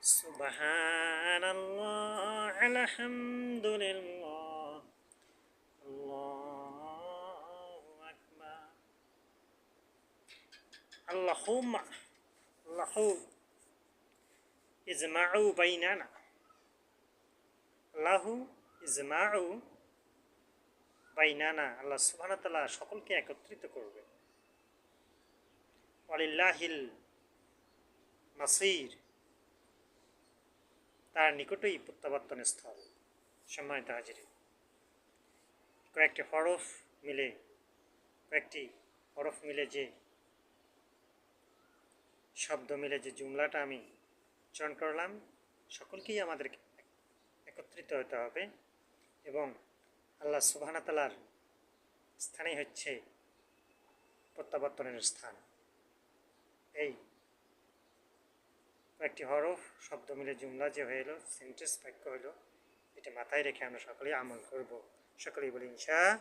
সুবহানাল্লাহ, আলহামদুলিল্লাহ, আল্লাহু আকবার। আল্লাহুম্মা, আল্লাহু ইজমাউ বাইনানা, আল্লাহু ইজমাউ বাইনানা, আল্লাহ সুবহানাহু ওয়া তাআলা সকলকে একত্রিত করবে। ওয়ালিল্লাহিল মাসির, তার নিকটেই প্রত্যাবর্তন স্থল। সম্মানিত হাজিরিন, কয়েকটি হরফ মিলে যে শব্দ মিলে যে জুমলাটা আমি উচ্চারণ করলাম, সকলকেই আমাদের একত্রিত হতে হবে এবং আল্লাহ সুবহানাহু ওয়া তাআলার স্থানই হচ্ছে প্রত্যাবর্তনের স্থান। এই কয়েকটি হরফ শব্দ মিলে জুমলা যে হয়ে এলো, সেন্টেন্স বাক্য হলো, এটা মাথায় রেখে আমরা সকলেই আমল করব। সকলেই বলি ইনশাআল্লাহ।